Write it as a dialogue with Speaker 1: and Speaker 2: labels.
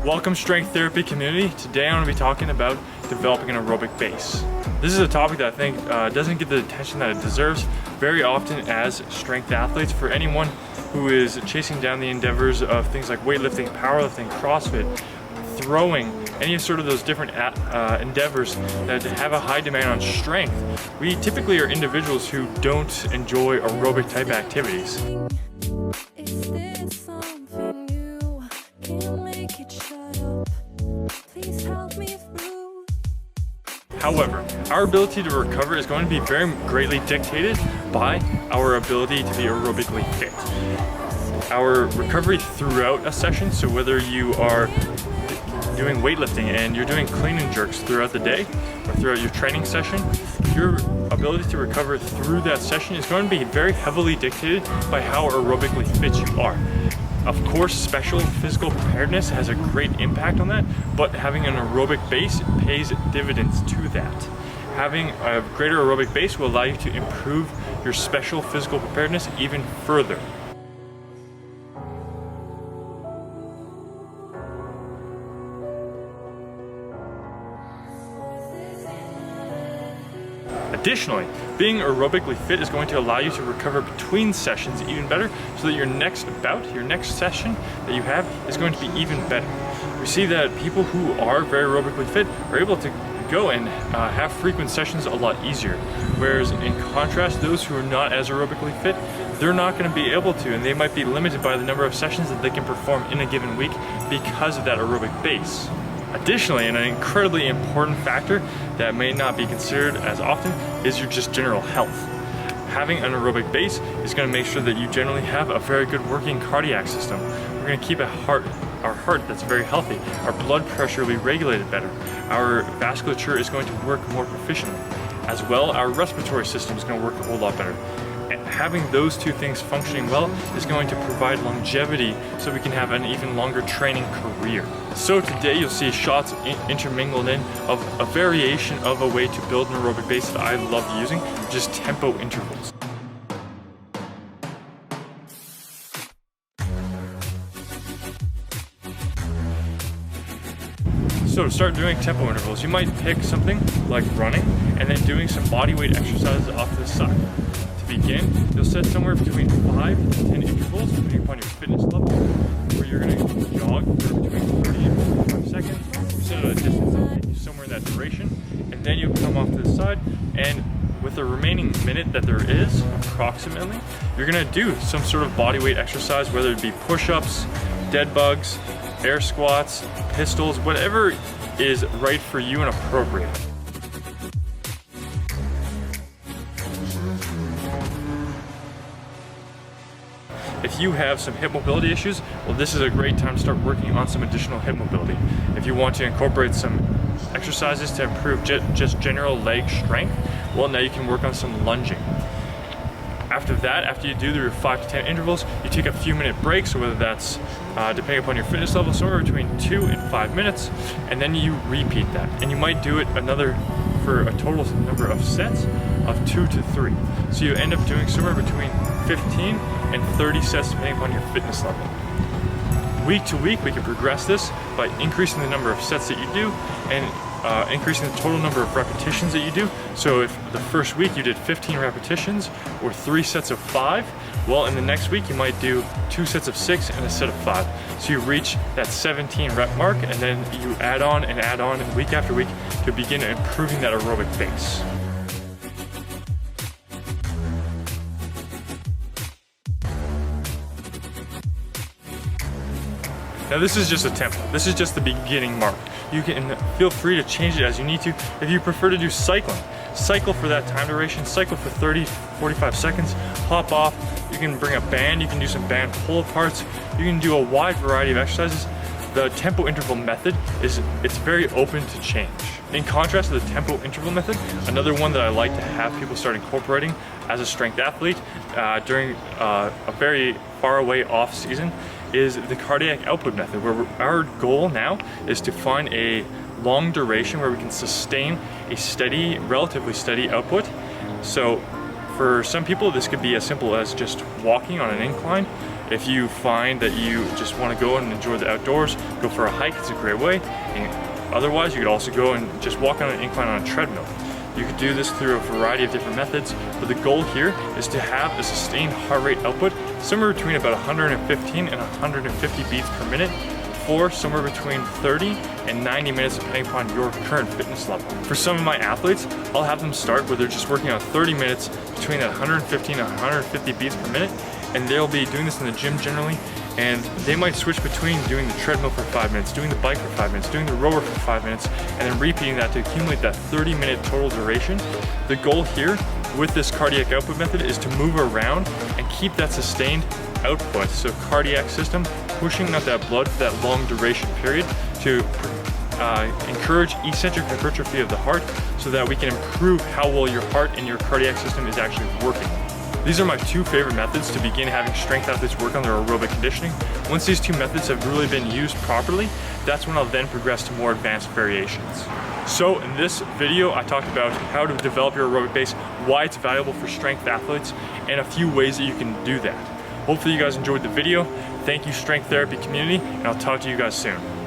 Speaker 1: Welcome strength therapy community. Today I'm going to be talking about developing an aerobic base. This is a topic that I think doesn't get the attention that it deserves very often as strength athletes. For anyone who is chasing down the endeavors of things like weightlifting, powerlifting, CrossFit, throwing, any sort of those different endeavors that have a high demand on strength, we typically are individuals who don't enjoy aerobic type activities. However, our ability to recover is going to be very greatly dictated by our ability to be aerobically fit. Our recovery throughout a session, so whether you are doing weightlifting and you're doing clean and jerks throughout the day or throughout your training session, your ability to recover through that session is going to be very heavily dictated by how aerobically fit you are. Of course, special physical preparedness has a great impact on that, but having an aerobic base pays dividends to that. Having a greater aerobic base will allow you to improve your special physical preparedness even further. Additionally, being aerobically fit is going to allow you to recover between sessions even better, so that your next bout, your next session that you have is going to be even better. We see that people who are very aerobically fit are able to go and have frequent sessions a lot easier. Whereas in contrast, those who are not as aerobically fit, they're not going to be able to, and they might be limited by the number of sessions that they can perform in a given week because of that aerobic base. Additionally, and an incredibly important factor that may not be considered as often is your just general health. Having an aerobic base is going to make sure that you generally have a very good working cardiac system. We're going to keep our heart that's very healthy. Our blood pressure will be regulated better. Our vasculature is going to work more proficiently. As well, our respiratory system is going to work a whole lot better. And having those two things functioning well is going to provide longevity so we can have an even longer training career. So today you'll see shots intermingled in of a variation of a way to build an aerobic base that I love using, just tempo intervals. So to start doing tempo intervals, you might pick something like running and then doing some body weight exercises off to the side. To begin, you'll set somewhere between 5 to 10 intervals depending upon your fitness level, where you're going to jog for between 30 and 45 seconds. You set a distance that will take you somewhere in that duration, and then you'll come off to the side, and with the remaining minute that there is, approximately, you're going to do some sort of body weight exercise, whether it be push-ups, dead bugs, air squats, pistols, whatever is right for you and appropriate. If you have some hip mobility issues, well, this is a great time to start working on some additional hip mobility. If you want to incorporate some exercises to improve just general leg strength, well, now you can work on some lunging. After that, after you do your 5 to 10 intervals, you take a few minute breaks, so whether that's depending upon your fitness level, somewhere between 2 and 5 minutes, and then you repeat that. And you might do it for a total number of sets of 2 to 3. So you end up doing somewhere between 15 and 30 sets depending upon your fitness level. Week to week, we can progress this by increasing the number of sets that you do and increasing the total number of repetitions that you do. So if the first week you did 15 repetitions or 3 sets of 5, well, in the next week you might do 2 sets of 6 and a set of 5. So you reach that 17 rep mark, and then you add on week after week to begin improving that aerobic base. Now this is just a tempo. This is just the beginning mark. You can feel free to change it as you need to. If you prefer to do cycling, cycle for that time duration, cycle for 30, 45 seconds, hop off. You can bring a band, you can do some band pull aparts. You can do a wide variety of exercises. The tempo interval method it's very open to change. In contrast to the tempo interval method, another one that I like to have people start incorporating as a strength athlete during a very far away off season is the cardiac output method, where our goal now is to find a long duration where we can sustain a steady, relatively steady output. So for some people, this could be as simple as just walking on an incline If you find that you just want to go and enjoy the outdoors, go for a hike, it's a great way. And otherwise, you could also go and just walk on an incline on a treadmill. You could do this through a variety of different methods, but the goal here is to have a sustained heart rate output somewhere between about 115 and 150 beats per minute for somewhere between 30 and 90 minutes depending upon your current fitness level. For some of my athletes, I'll have them start where they're just working on 30 minutes between that 115 and 150 beats per minute, and they'll be doing this in the gym generally, and they might switch between doing the treadmill for 5 minutes, doing the bike for 5 minutes, doing the rower for 5 minutes, and then repeating that to accumulate that 30-minute total duration. The goal here with this cardiac output method is to move around and keep that sustained output, so cardiac system pushing out that blood for that long duration period to encourage eccentric hypertrophy of the heart so that we can improve how well your heart and your cardiac system is actually working. These are my two favorite methods to begin having strength athletes work on their aerobic conditioning. Once these two methods have really been used properly, that's when I'll then progress to more advanced variations. So in this video, I talked about how to develop your aerobic base, why it's valuable for strength athletes, and a few ways that you can do that. Hopefully you guys enjoyed the video. Thank you, strength therapy community, and I'll talk to you guys soon.